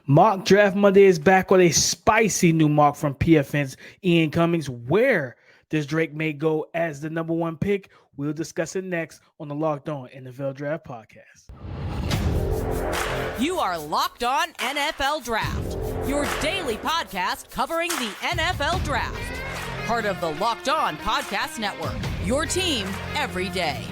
Mock Draft Monday is back with a spicy new mock from PFN's Ian Cummings. Where does Drake Maye go as the number one pick? We'll discuss it next on the Locked On NFL Draft Podcast. You are Locked On NFL Draft, your daily podcast covering the NFL Draft. Part of the Locked On Podcast Network, your team every day.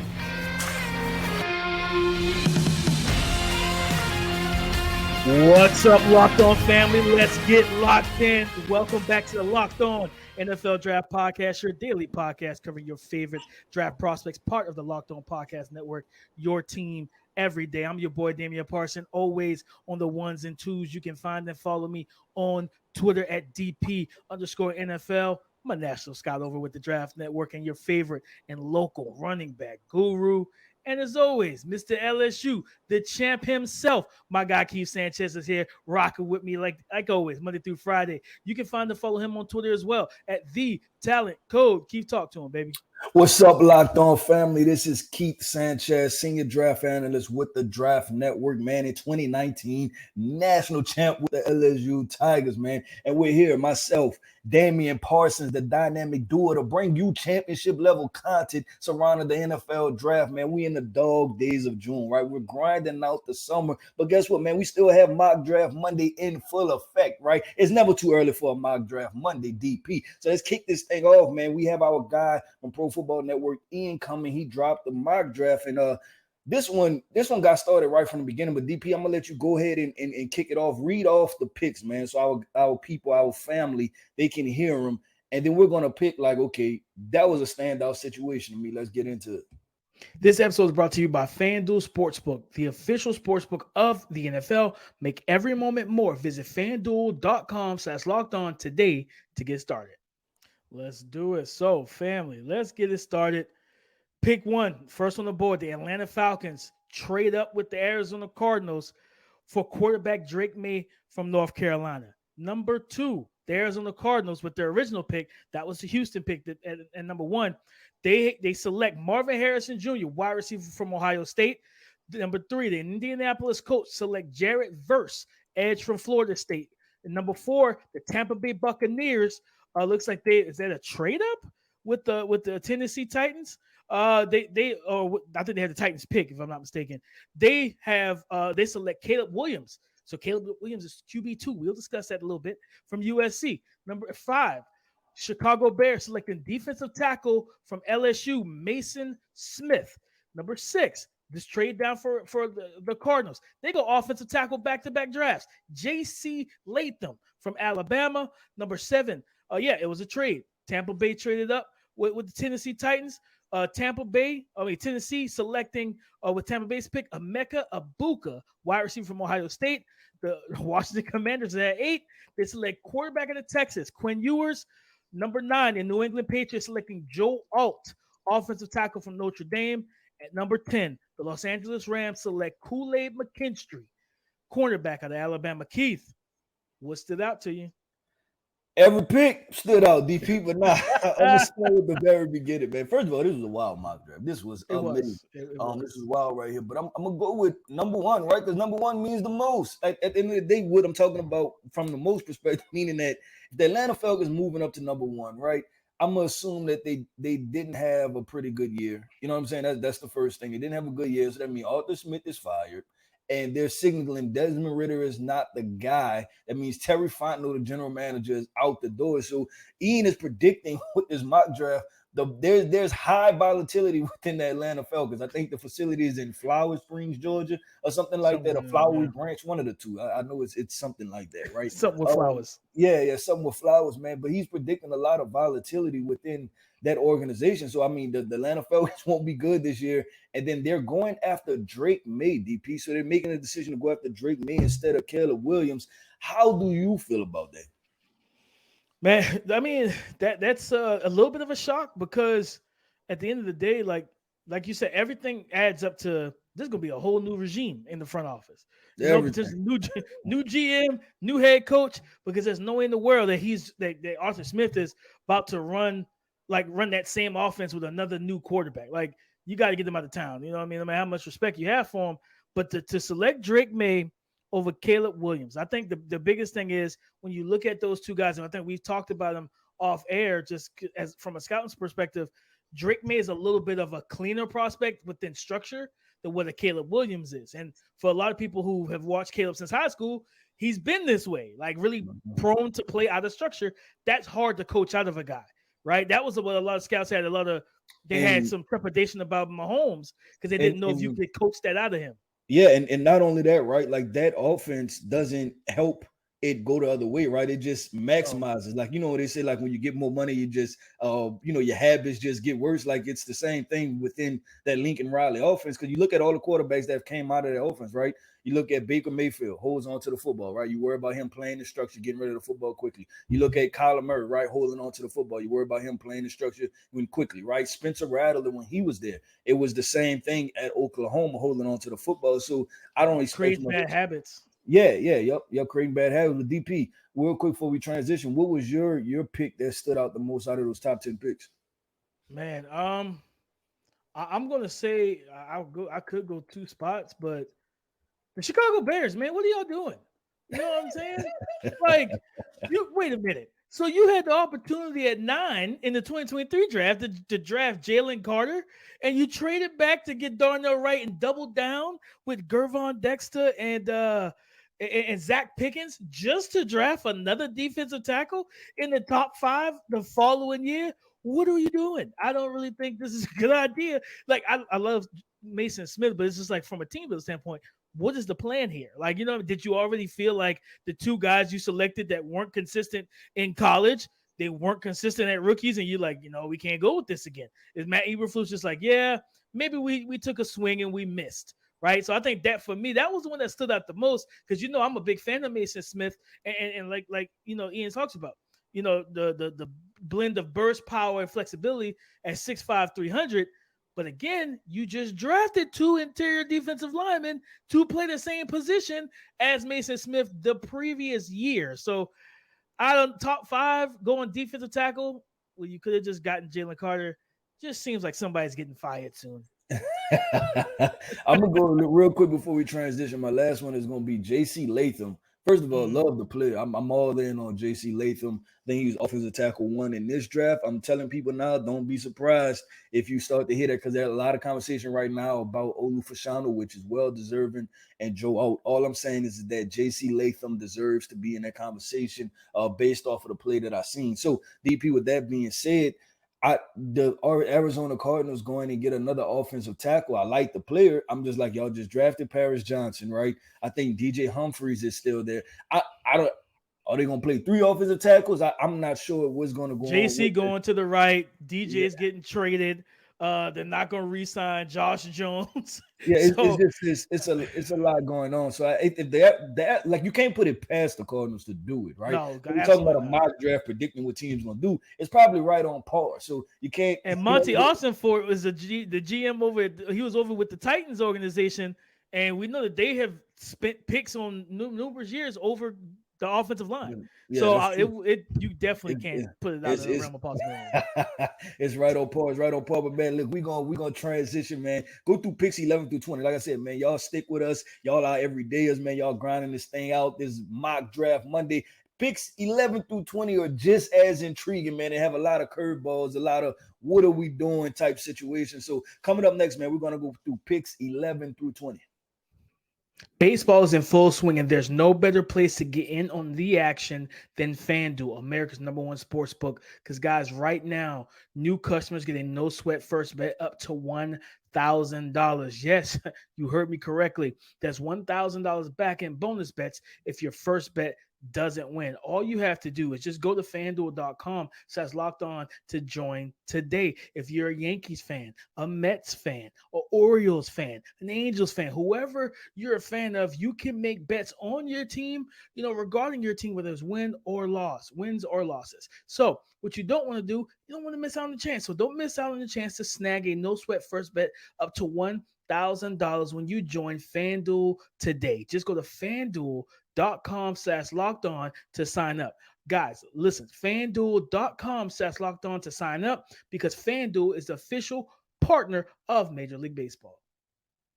What's up, Locked On family? Let's get locked in. Welcome back to the Locked On NFL Draft Podcast, your daily podcast covering your favorite draft prospects, part of the Locked On Podcast Network, your team every day. I'm your boy, Damian Parson, always on the ones and twos. You can find and follow me on Twitter at DP_NFL. I'm a national scout over with the Draft Network and your favorite and local running back guru. And as always, Mr. LSU, the champ himself, my guy Keith Sanchez is here rocking with me like always, Monday through Friday. You can find and follow him on Twitter as well at The Talent Code. Keith, talk to him, baby. What's up, Locked On family? This is Keith Sanchez, senior draft analyst with the Draft Network, man, in 2019 national champ with the LSU Tigers, man. And we're here, myself, Damian Parsons, the dynamic duo, to bring you championship level content surrounding the NFL draft, man. We in the dog days of June, right? We're grinding out the summer, but guess what, man? We still have mock draft Monday in full effect, right? It's never too early for a mock draft Monday, DP. So let's kick this thing off, man. We have our guy from Pro Football Network, Ian Cummings. He dropped the mock draft, and this one got started right from the beginning. But DP, I'm gonna let you go ahead and kick it off. Read off the picks, man, so our people, our family, they can hear them, and then we're gonna pick like, okay, that was a standout situation to me. Let's get into it. This episode is brought to you by FanDuel Sportsbook, the official sportsbook of the NFL. Make every moment more. Visit FanDuel.com/locked-on today to get started. Let's do it. So, family, let's get it started. Pick one, first on the board, the Atlanta Falcons trade up with the Arizona Cardinals for quarterback Drake Maye from North Carolina. Number two, the Arizona Cardinals with their original pick, that was the Houston pick. And number one, they select Marvin Harrison Jr., wide receiver from Ohio State. Number three, the Indianapolis Colts select Jarrett Verse, edge from Florida State. And number four, the Tampa Bay Buccaneers looks like is that a trade up with the Tennessee Titans? I think they had the Titans pick, if I'm not mistaken. They select Caleb Williams. So Caleb Williams is QB2. We'll discuss that a little bit, from USC. Number five, Chicago Bears selecting defensive tackle from LSU, Mason Smith. Number six, this trade down for the Cardinals. They go offensive tackle back-to-back drafts. J.C. Latham from Alabama. Number seven, it was a trade. Tampa Bay traded up with the Tennessee Titans. Tennessee selecting with Tampa Bay's pick, Emeka Egbuka, wide receiver from Ohio State. The Washington Commanders at 8. They select quarterback of the Texas, Quinn Ewers. Number 9, the New England Patriots selecting Joe Alt, offensive tackle from Notre Dame. At number 10, the Los Angeles Rams select Kool-Aid McKinstry, cornerback out of Alabama. Keith, what stood out to you? Every pick stood out, DP, but nah, I'm going to start with the very beginning, man. First of all, this was a wild mock draft. This was amazing. This is wild right here, but I'm going to go with number one, right? Because number one means the most. At the end of the day, what I'm talking about from the most perspective, meaning that if the Atlanta Falcons moving up to number one, right, I'm going to assume that they didn't have a pretty good year. You know what I'm saying? That's the first thing. They didn't have a good year, so that means Arthur Smith is fired. And they're signaling Desmond Ridder is not the guy. That means Terry Fontenot, the general manager, is out the door. So Ian is predicting with this mock draft, there's high volatility within the Atlanta Falcons. I think the facility is in Flower Springs, Georgia, or something like that, or Flowery Branch, one of the two. I know it's something like that, right? Something with flowers. Yeah, something with flowers, man. But he's predicting a lot of volatility within that organization. So, I mean, the Atlanta Falcons won't be good this year. And then they're going after Drake Maye, DP. So they're making a decision to go after Drake Maye instead of Caleb Williams. How do you feel about that? Man, I mean, that's a little bit of a shock, because at the end of the day, like you said, everything adds up to there's going to be a whole new regime in the front office. New GM, new head coach, because there's no way in the world that Arthur Smith is about to run that same offense with another new quarterback. Like, you got to get them out of town. You know what I mean? No matter how much respect you have for him. But to select Drake Maye over Caleb Williams. I think the biggest thing is when you look at those two guys, and I think we've talked about them off air, just as from a scouting perspective, Drake Maye is a little bit of a cleaner prospect within structure than what a Caleb Williams is. And for a lot of people who have watched Caleb since high school, he's been this way, like really prone to play out of structure. That's hard to coach out of a guy, right? That was what a lot of scouts had. They had some trepidation about Mahomes because they didn't know if you could coach that out of him. Yeah, and not only that, right? Like that offense doesn't help it go the other way, right? It just maximizes. Like, you know what they say, like when you get more money, you just your habits just get worse. Like it's the same thing within that Lincoln Riley offense. Because you look at all the quarterbacks that came out of that offense, right? You look at Baker Mayfield, holds on to the football, right? You worry about him playing the structure, getting rid of the football quickly. You look at Kyler Murray, right? Holding on to the football. You worry about him playing the structure quickly, right? Spencer Rattler, when he was there, it was the same thing at Oklahoma, holding on to the football. So I don't expect bad habits. Yep, creating bad habits. With DP, real quick before we transition, what was your pick that stood out the most out of those top 10 picks? Man, I'm gonna say I could go two spots, but the Chicago Bears, man, what are y'all doing? You know what I'm saying? Like, wait a minute. So you had the opportunity at 9 in the 2023 draft to draft Jalen Carter, and you traded back to get Darnell Wright and doubled down with Gervon Dexter and Zach Pickens just to draft another defensive tackle in the top 5 the following year. What are you doing? I don't really think this is a good idea. Like, I love Mason Smith, but it's just like from a team building standpoint, what is the plan here? Like, did you already feel like the two guys you selected that weren't consistent in college, they weren't consistent at rookies, and you're like, we can't go with this again? Is Matt Eberflus just like, yeah, maybe we took a swing and we missed, right? So I think that for me, that was the one that stood out the most because, I'm a big fan of Mason Smith, and like Ian talks about, the blend of burst, power, and flexibility at 6'5", 300. But again, you just drafted 2 interior defensive linemen to play the same position as Mason Smith the previous year. So out of top 5 going defensive tackle, well, you could have just gotten Jalen Carter. Just seems like somebody's getting fired soon. I'm going to go real quick before we transition. My last one is going to be J.C. Latham. First of all, love the player. I'm all in on J.C. Latham. Then he was offensive tackle 1 in this draft. I'm telling people now, don't be surprised if you start to hear that because there's a lot of conversation right now about Olu Fashanu, which is well-deserving, and Joe Out. All I'm saying is that J.C. Latham deserves to be in that conversation based off of the play that I've seen. So, DP, with that being said, the Arizona Cardinals going and get another offensive tackle. I like the player. I'm just like, y'all just drafted Paris Johnson, right? I think DJ Humphries is still there. I don't. Are they going to play 3 offensive tackles? I'm not sure what's going to go on. JC going to the right. DJ is getting traded. They're not going to re-sign Josh Jones. Yeah, it's a lot going on. So if that like you can't put it past the Cardinals to do it, right? No, we're talking about a mock draft predicting what teams going to do. It's probably right on par. So you can't. And Monty Austinford was the GM over. He was over with the Titans organization, and we know that they have spent picks on numerous years over the offensive line. Yeah, so you definitely can't put it out of the realm of possibility. It's right on par. It's right on par. But man, look, we're gonna transition, man. Go through picks 11 through 20. Like I said, man, y'all stick with us. Y'all are every day, man. Y'all grinding this thing out. This mock draft Monday. Picks 11 through 20 are just as intriguing, man. They have a lot of curveballs, a lot of what are we doing type situations. So coming up next, man, we're gonna go through picks 11 through 20. Baseball is in full swing, and there's no better place to get in on the action than FanDuel, America's #1 sports book. Because, guys, right now, new customers get a no-sweat first bet up to $1,000. Yes, you heard me correctly. That's $1,000 back in bonus bets if your first bet doesn't win. All you have to do is just go to FanDuel.com/locked-on to join today. If you're a Yankees fan, a Mets fan, or Orioles fan, an Angels fan, whoever you're a fan of, you can make bets on your team, regarding your team, whether it's wins or losses. So what you don't want to do, you don't want to miss out on the chance. So don't miss out on the chance to snag a no-sweat first bet up to $1,000 when you join FanDuel today. Just go to FanDuel.com/locked-on to sign up. Guys, listen, FanDuel.com/locked-on to sign up because FanDuel is the official partner of Major League Baseball.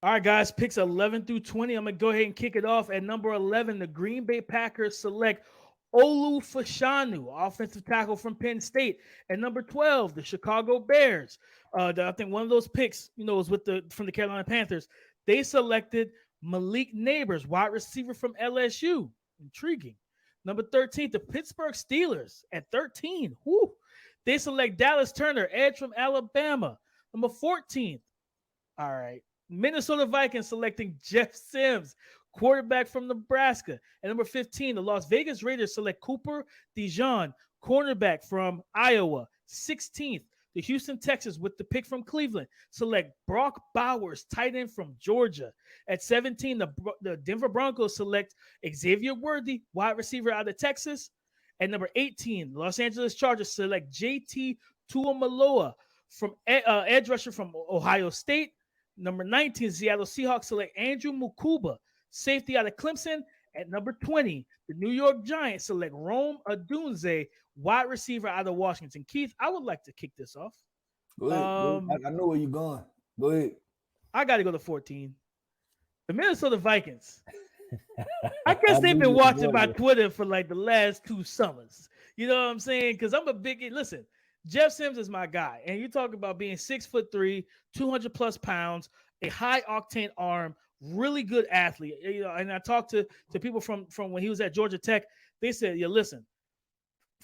All right, guys, picks 11 through 20. I'm going to go ahead and kick it off. At number 11, the Green Bay Packers select Olu Fashanu, offensive tackle from Penn State. At number 12, the Chicago Bears. I think one of those picks, was from the Carolina Panthers. They selected Malik Neighbors, wide receiver from LSU. Intriguing. Number 13, the Pittsburgh Steelers at 13. Woo. They select Dallas Turner, edge from Alabama. Number 14. All right. Minnesota Vikings selecting Jeff Sims, quarterback from Nebraska. At number 15, the Las Vegas Raiders select Cooper DeJean, cornerback from Iowa. 16th, the Houston Texans with the pick from Cleveland select Brock Bowers, tight end from Georgia. At 17, the Denver Broncos select Xavier Worthy, wide receiver out of Texas. At number 18, the Los Angeles Chargers select JT Tuamaloa, from edge rusher from Ohio State. Number 19, Seattle Seahawks select Andrew Mukuba, safety out of Clemson. At number 20, the New York Giants select Rome Odunze, wide receiver out of Washington. Keith, I would like to kick this off. Go ahead. I know where you're going. Go ahead. I got to go to 14. The Minnesota Vikings. I guess they've been watching my Twitter for like the last 2 summers. You know what I'm saying? Because I'm a big – listen – Jeff Sims is my guy. And you talk about being 6'3", 200 plus pounds, a high octane arm, really good athlete. And I talked to people from when he was at Georgia Tech. They said, listen,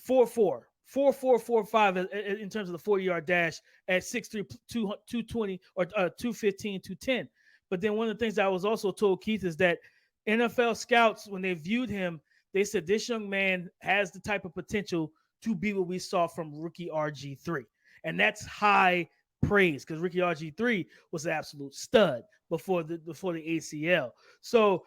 4'4", 4'4", 4'5" in terms of the 40-yard dash at 6'3", 220 or 215, 210. But then one of the things I was also told, Keith, is that NFL scouts, when they viewed him, they said this young man has the type of potential to be what we saw from rookie RG3. And that's high praise because rookie RG3 was an absolute stud before the ACL. So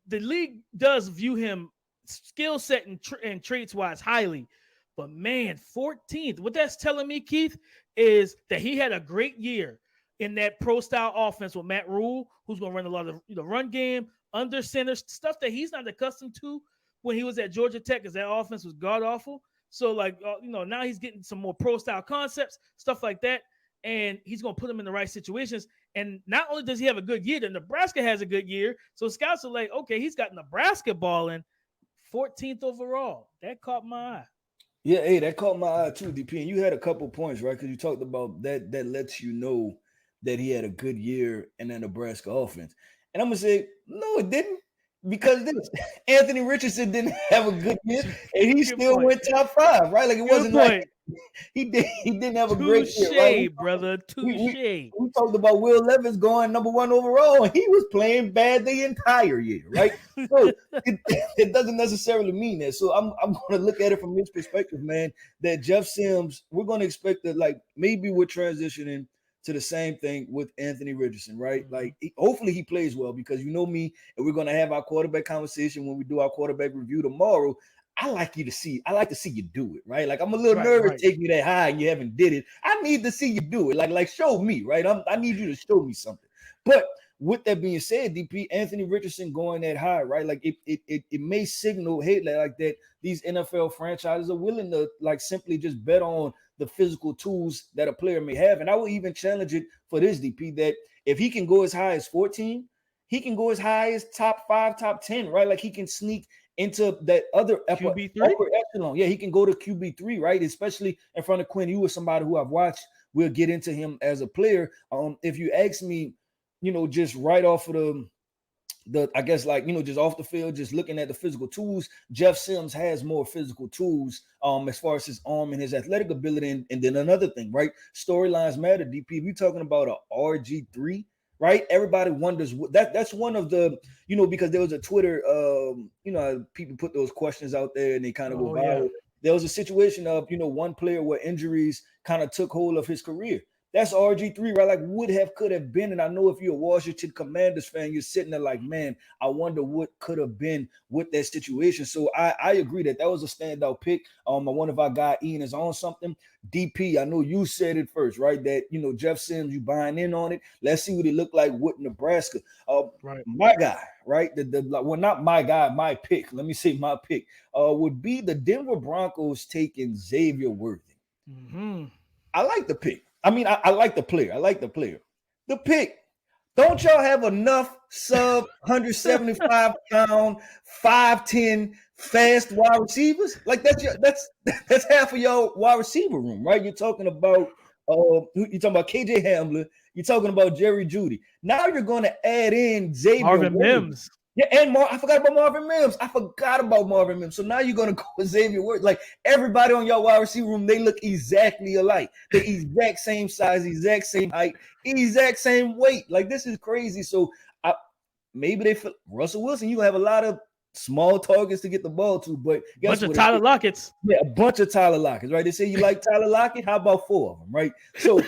the league does view him skill set and traits wise highly. But man, 14th, what that's telling me, Keith, is that he had a great year in that pro style offense with Matt Rule, who's going to run a lot of the run game, under center, stuff that he's not accustomed to when he was at Georgia Tech because that offense was god awful. So, now he's getting some more pro-style concepts, stuff like that, and he's going to put him in the right situations. And not only does he have a good year, then Nebraska has a good year. So scouts are like, okay, he's got Nebraska balling 14th overall. That caught my eye. Yeah, hey, that caught my eye too, DP. And you had a couple points, right? Because you talked about that lets you know that he had a good year in the Nebraska offense. And I'm going to say, no, it didn't. Because Anthony Richardson didn't have a good year, and he still went top 5, right? Like it wasn't like he didn't have a great year, right? Brother. Touche. We talked about Will Levis going number 1 overall, and he was playing bad the entire year, right? So it doesn't necessarily mean that. So I'm going to look at it from this perspective, man. That Jeff Sims, we're going to expect that, maybe we're transitioning to the same thing with Anthony Richardson, right? Hopefully he plays well because you know me, and we're going to have our quarterback conversation when we do our quarterback review tomorrow. I like to see you do it, right? I'm a little nervous taking you that high and you haven't did it. I need to see you do it. Like show me, right? I need you to show me something. But with that being said, DP, Anthony Richardson going that high, right? It may signal, hey, that these NFL franchises are willing to simply just bet on the physical tools that a player may have. And I will even challenge it for this, DP, that if he can go as high as 14, he can go as high as top 5, top 10, right? He can sneak into that other upper echelon. Yeah, he can go to QB3, right? Especially in front of Quinn Ewers, somebody who I've watched. We'll get into him as a player. If you ask me, just right off of I guess just off the field, just looking at the physical tools, Jeff Sims has more physical tools as far as his arm and his athletic ability. And then another thing, right? Storylines matter, DP. We're talking about a RG3, right? Everybody wonders that's one of the, because there was a Twitter, people put those questions out there and they kind of go viral. Yeah. There was a situation of, one player where injuries kind of took hold of his career. That's RG3, right? Would have, could have been. And I know if you're a Washington Commanders fan, you're sitting there man, I wonder what could have been with that situation. So I agree that was a standout pick. I wonder if our guy Ian is on something. DP, I know you said it first, right? That, Jeff Sims, you buying in on it. Let's see what it looked like with Nebraska. Right. My guy, right? Not my guy, my pick. Let me say my pick would be the Denver Broncos taking Xavier Worthy. Mm-hmm. I like the pick. I mean, I like the player. The pick, Don't y'all have enough sub 175 pound, 5'10" fast wide receivers? Like that's half of your wide receiver room, right? You're talking about KJ Hamler, you're talking about Jerry Jeudy. Now you're going to add in Xavier Marvin Williams. Mims. Yeah, and I forgot about Marvin Mims. So now you're going to go with Xavier Williams. Like everybody on your wide receiver room, they look exactly alike. The exact same size, exact same height, exact same weight. Like this is crazy. So maybe they feel Russell Wilson, you have a lot of small targets to get the ball to, but bunch of Tyler Lockett's. Yeah, a bunch of Tyler Lockett's, right? They say you like Tyler Lockett. How about 4 of them, right? So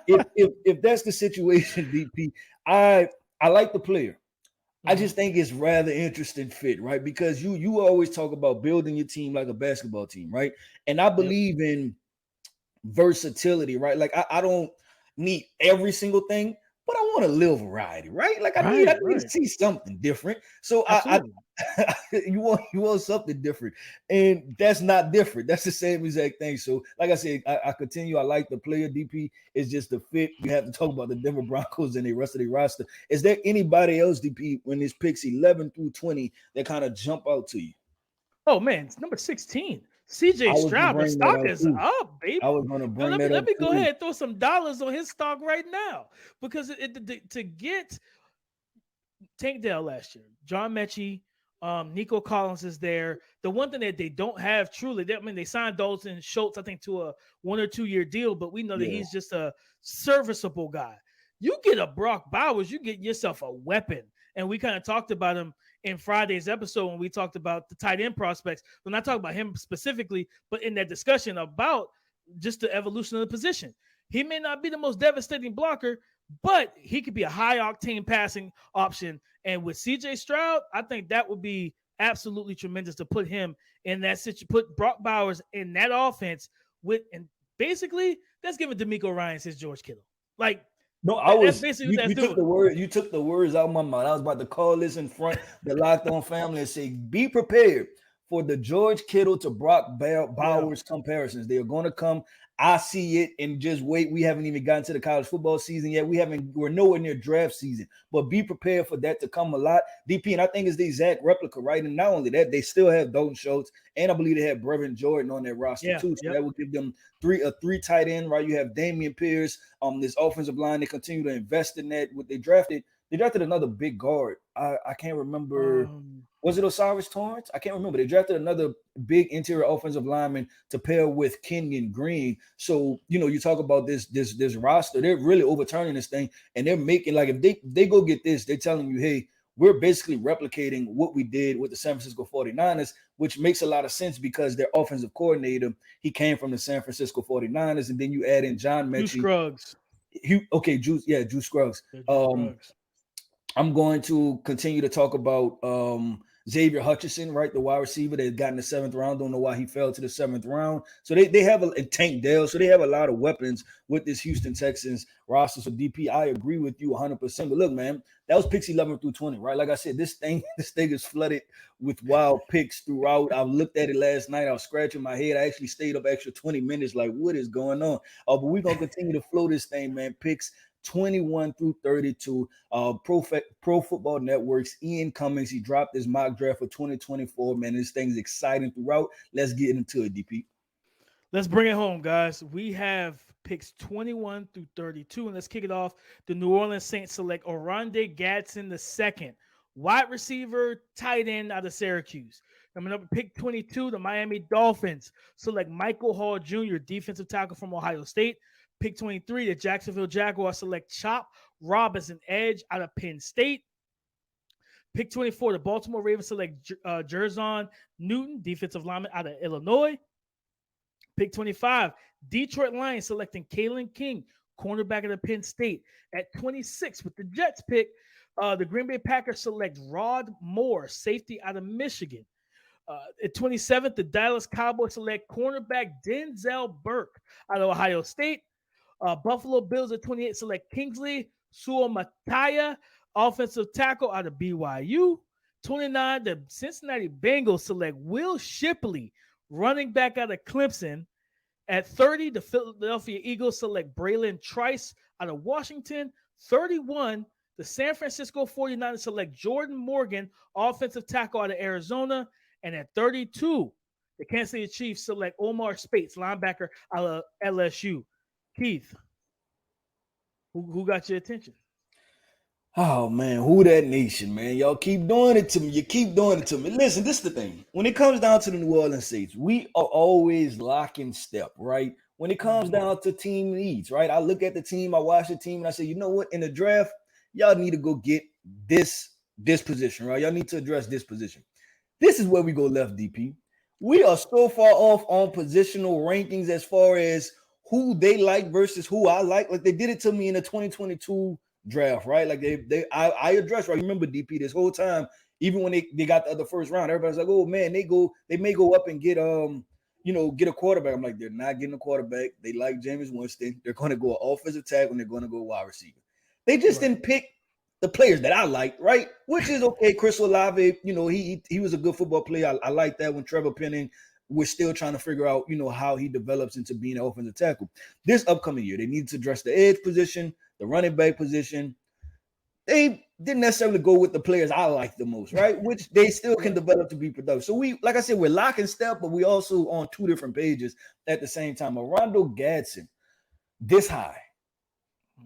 if that's the situation, DP, I like the player. I just think it's rather interesting fit, right? Because you always talk about building your team like a basketball team, right? And I believe in versatility, right? Like I don't need every single thing, but I want a little variety, right? Like I need to see something different. So you want something different, and that's not different. That's the same exact thing. So, like I said, I continue. I like the player. DP is just the fit. We have to talk about the Denver Broncos and the rest of the roster. Is there anybody else, DP, when this picks 11 through 20 that kind of jump out to you? Oh man, it's number 16. CJ Stroud, the stock is up, baby. I was going to bring that up. Let me go ahead and throw some dollars on his stock right now, because to get Tank Dell last year, John Mechie, Nico Collins is there. The one thing that they don't have truly, they signed Dalton Schultz, I think, to a 1 or 2 year deal, but we know that he's just a serviceable guy. You get a Brock Bowers, you get yourself a weapon. And we kind of talked about him in Friday's episode when we talked about the tight end prospects. We're not talking about him specifically, but in that discussion about just the evolution of the position. He may not be the most devastating blocker, but he could be a high octane passing option. And with CJ Stroud, I think that would be absolutely tremendous to put him in that situation, put Brock Bowers in that offense and basically that's giving D'Amico Ryans his George Kittle. Like, no, you took the words out of my mouth. I was about to call this in front the Locked On family and say, be prepared for the George Kittle to Brock Bowers comparisons. They are going to come. I see it, and just wait. We haven't even gotten to the college football season yet. We're nowhere near draft season, but be prepared for that to come a lot. DP, and I think it's the exact replica, right? And not only that, they still have Dalton Schultz, and I believe they have Brevin Jordan on their roster too. So that will give them a three tight end, right? You have Damian Pierce, this offensive line. They continue to invest in that. What they drafted another big guard. I can't remember. Was it Osiris Torrance? I can't remember. They drafted another big interior offensive lineman to pair with Kenyon Green. So, you talk about this roster. They're really overturning this thing, and they're making, like, if they go get this, they're telling you, hey, we're basically replicating what we did with the San Francisco 49ers, which makes a lot of sense because their offensive coordinator, he came from the San Francisco 49ers, and then you add in John Mechie. Drew Scruggs. I'm going to continue to talk about Xavier Hutchinson, right? The wide receiver that got in the 7th round. Don't know why he fell to the 7th round. So they have a Tank Dell. So they have a lot of weapons with this Houston Texans roster. So DP, I agree with you 100%. But look, man, that was picks 11 through 20, right? Like I said, this thing is flooded with wild picks throughout. I looked at it last night. I was scratching my head. I actually stayed up extra 20 minutes like, what is going on? But we're going to continue to flow this thing, man. Picks 21 through 32. Pro Football Network's Ian Cummings, he dropped his mock draft for 2024. Man, this thing's exciting throughout. Let's get into it, DP. Let's bring it home, guys. We have picks 21 through 32, and let's kick it off. The New Orleans Saints select Oronde Gadsden II, wide receiver, tight end out of Syracuse. Coming up, pick 22, the Miami Dolphins select Michael Hall Jr., defensive tackle from Ohio State. Pick 23, the Jacksonville Jaguars select Chop Robinson, edge out of Penn State. Pick 24, the Baltimore Ravens select Jerzon Newton, defensive lineman out of Illinois. Pick 25, Detroit Lions selecting Kalyn King, cornerback out of Penn State. At 26, with the Jets pick, the Green Bay Packers select Rod Moore, safety out of Michigan. At 27th, the Dallas Cowboys select cornerback Denzel Burke out of Ohio State. Buffalo Bills at 28 select Kingsley Suamataia, offensive tackle out of BYU. 29, the Cincinnati Bengals select Will Shipley, running back out of Clemson. At 30, the Philadelphia Eagles select Braylon Trice out of Washington. 31, The San Francisco 49ers select Jordan Morgan, offensive tackle out of Arizona. And at 32, the Kansas City Chiefs select Omar Speights, linebacker out of LSU. Keith, who got your attention? Oh man, who that nation, man? Y'all keep doing it to me. You keep doing it to me. Listen, this is the thing. When it comes down to the New Orleans Saints, we are always lock in step, right? When it comes down to team needs, right? I look at the team, I watch the team, and I say, you know what? In the draft, y'all need to go get this position, right? Y'all need to address this position. This is where we go left, DP. We are so far off on positional rankings as far as who they like versus who I like. Like they did it to me in the 2022 draft, right? Like I addressed, right? Remember, DP, this whole time, even when they got the other first round, everybody's like, oh man, they may go up and get get a quarterback. I'm like, they're not getting a quarterback. They like Jameis Winston. They're going to go offensive tackle and they're going to go wide receiver. They just didn't pick the players that I like, right? Which is okay. Chris Olave, he was a good football player. I like that. When Trevor Penning, we're still trying to figure out, how he develops into being an offensive tackle. This upcoming year, they need to address the edge position, the running back position. They didn't necessarily go with the players I like the most, right? Which they still can develop to be productive. So like I said, we're lock and step, but we also on two different pages at the same time. Rondo Gadsden, this high.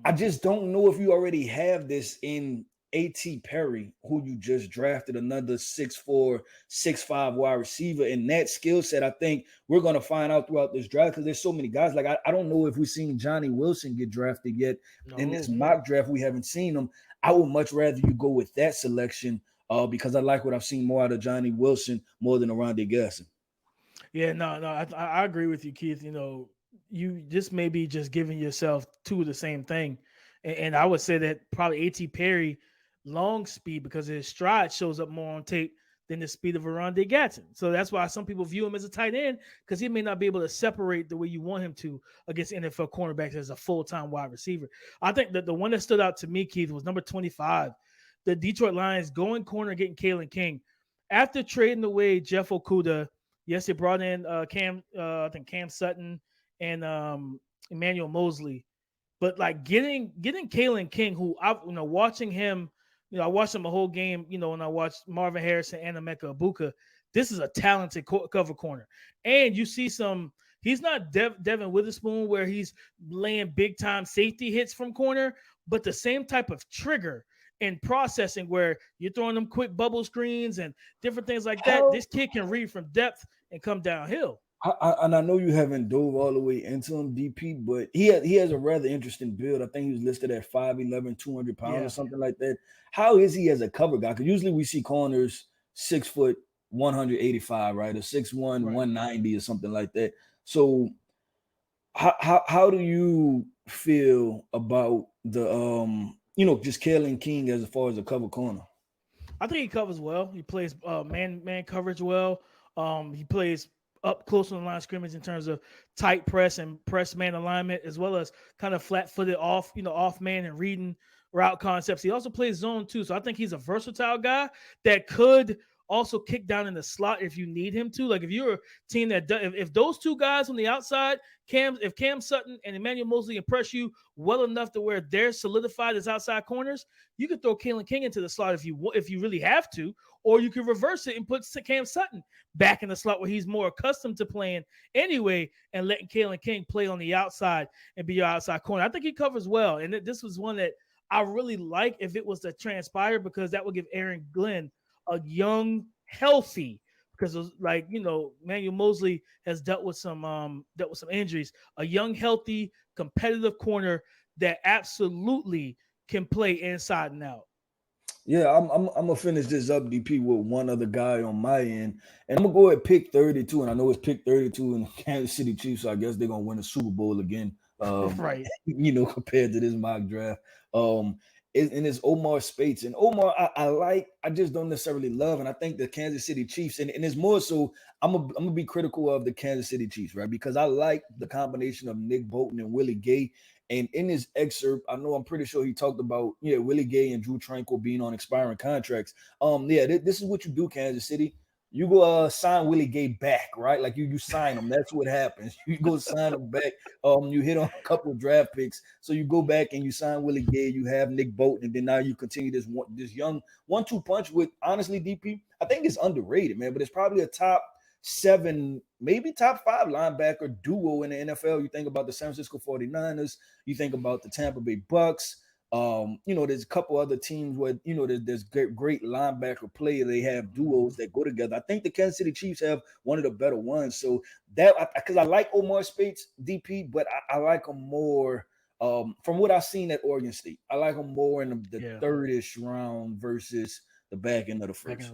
I just don't know if you already have this in A.T. Perry, who you just drafted, another 6'4", 6'5" wide receiver. And that skill set, I think we're going to find out throughout this draft because there's so many guys. Like, I don't know if we've seen Johnny Wilson get drafted yet. No. In this mock draft, we haven't seen him. I would much rather you go with that selection because I like what I've seen more out of Johnny Wilson more than Oronde Gadsden. Yeah, no, I agree with you, Keith. You just may be just giving yourself two of the same thing. And I would say that probably A.T. Perry long speed because his stride shows up more on tape than the speed of Oronde Gadsden. So that's why some people view him as a tight end because he may not be able to separate the way you want him to against NFL cornerbacks as a full-time wide receiver. I think that the one that stood out to me, Keith, was number 25. The Detroit Lions going corner getting Kalyn King. After trading away Jeff Okudah, yes, they brought in Cam Sutton and Emmanuel Mosley. But like getting Kalyn King, who watching him, I watched him a whole game, and I watched Marvin Harrison and Emeka Ibuka. This is a talented cover corner. And you see he's not Devin Witherspoon where he's laying big time safety hits from corner, but the same type of trigger and processing where you're throwing them quick bubble screens and different things like that. This kid can read from depth and come downhill. And I know you haven't dove all the way into him, DP, but he has a rather interesting build. I think he was listed at 5'11", 200 pounds or something like that. How is he as a cover guy? Because usually we see corners 6 foot, 185, right? Or 6'1", 190 or something like that. So how do you feel about the just Kalyn King as far as a cover corner? I think he covers well. He plays man coverage well. He plays up close on the line of scrimmage in terms of tight press and press man alignment, as well as kind of flat-footed off man and reading route concepts. He also plays zone too. So I think he's a versatile guy that could also kick down in the slot if you need him to. Like if you're a team that does, if those two guys on the outside, if Cam Sutton and Emmanuel Mosley impress you well enough to where they're solidified as outside corners, you could throw Kalyn King into the slot if you really have to, or you could reverse it and put Cam Sutton back in the slot where he's more accustomed to playing anyway, and letting Kalyn King play on the outside and be your outside corner. I think he covers well, and this was one that I really like if it was to transpire because that would give Aaron Glenn a young, healthy, because it was like, Emmanuel Mosley has dealt with some injuries. A young, healthy, competitive corner that absolutely can play inside and out. Yeah, I'm gonna finish this up, DP, with one other guy on my end, and I'm gonna go at pick 32. And I know it's pick 32 in the Kansas City Chiefs, so I guess they're gonna win the Super Bowl again. Right. Compared to this mock draft. And it's Omar Speights. And Omar, I just don't necessarily love. And I think the Kansas City Chiefs, and it's more so, I'm gonna be critical of the Kansas City Chiefs, right? Because I like the combination of Nick Bolton and Willie Gay. And in his excerpt, I'm pretty sure he talked about, Willie Gay and Drew Tranquil being on expiring contracts. This is what you do, Kansas City. You go sign Willie Gay back, right? Like you sign him. That's what happens. You go sign him back. You hit on a couple of draft picks. So you go back and you sign Willie Gay. You have Nick Bolton, and then now you continue this young 1-2 punch with, honestly, DP, I think it's underrated, man, but it's probably a top 7, maybe top 5 linebacker duo in the NFL. You think about the San Francisco 49ers, you think about the Tampa Bay Bucks. There's a couple other teams where, there's great linebacker play. They have duos that go together. I think the Kansas City Chiefs have one of the better ones. So that, because I like Omar Speights, DP, but I like him more from what I've seen at Oregon State. I like him more in the third-ish round versus the back end of the first.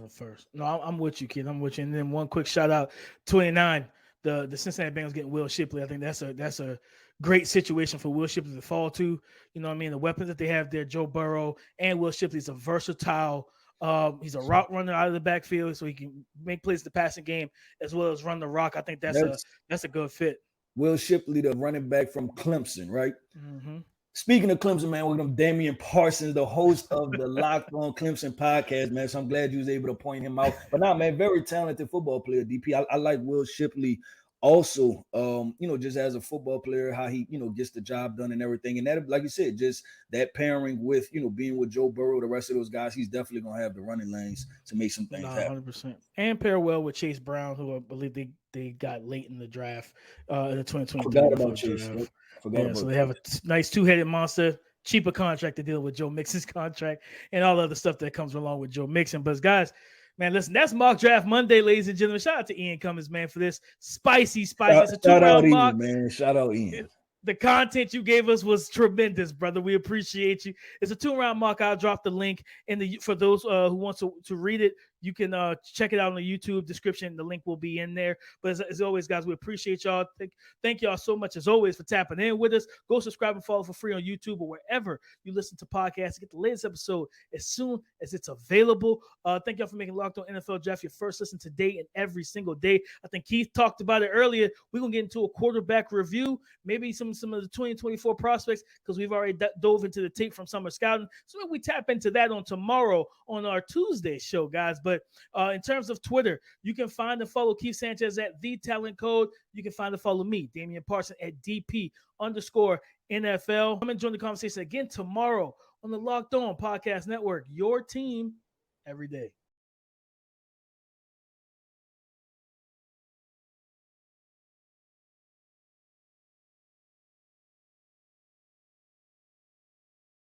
No, I'm with you, kid. I'm with you. And then one quick shout out, 29, the Cincinnati Bengals getting Will Shipley. I think that's a great situation for Will Shipley to fall to. You know what I mean? The weapons that they have there, Joe Burrow and Will Shipley, is a versatile. He's a route runner out of the backfield, so he can make plays in the passing game as well as run the rock. I think that's a good fit. Will Shipley, the running back from Clemson, right? Mm-hmm. Speaking of Clemson, man, we're going to Damian Parsons, the host of the Locked On Clemson podcast, man. So I'm glad you was able to point him out. But now, man, very talented football player, DP. I like Will Shipley also, just as a football player, how he, gets the job done and everything. And that, like you said, just that pairing with, being with Joe Burrow, the rest of those guys, he's definitely going to have the running lanes to make some things happen. 100%. And pair well with Chase Brown, who I believe they got late in the draft, in the 2023 Forgot about Chase. Draft. So they have a nice two-headed monster, cheaper contract to deal with Joe Mixon's contract and all the other stuff that comes along with Joe Mixon. But guys, man, listen, that's Mock Draft Monday, ladies and gentlemen. Shout out to Ian Cummings, man, for this spicy. It's a 2-round mock. Man. Shout out Ian. The content you gave us was tremendous, brother. We appreciate you. It's a 2-round mock. I'll drop the link for those who want to read it. You can check it out on the YouTube description. The link will be in there. But as always, guys, we appreciate y'all. Thank y'all so much, as always, for tapping in with us. Go subscribe and follow for free on YouTube or wherever you listen to podcasts. Get the latest episode as soon as it's available. Thank y'all for making Locked On NFL Draft your first listen today and every single day. I think Keith talked about it earlier. We're going to get into a quarterback review, maybe some of the 2024 prospects, because we've already dove into the tape from summer scouting. So maybe we tap into that on tomorrow on our Tuesday show, guys. But in terms of Twitter, you can find and follow Keith Sanchez at The Talent Code. You can find and follow me, Damian Parsons, at DP_NFL. Come and join the conversation again tomorrow on the Locked On Podcast Network. Your team every day.